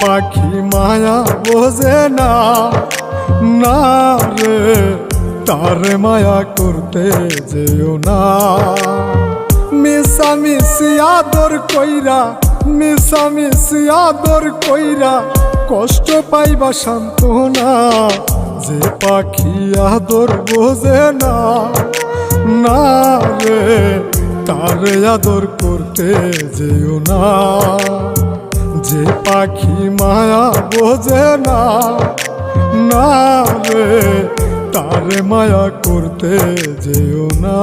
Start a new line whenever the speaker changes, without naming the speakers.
পাখি মায়া বোঝে না, না রে তারে মায়া করতে যেও না। মিশামিশি আদর কইরা, মিশামিশি আদর কইরা কষ্ট পাইবা সান্ত্বনা। যে পাখি আদর বোঝে না, না রে তারে আদর করতে যেও না। যে পাখি মায়া বোঝে না, না রে তারে মায়া করতে যেও না।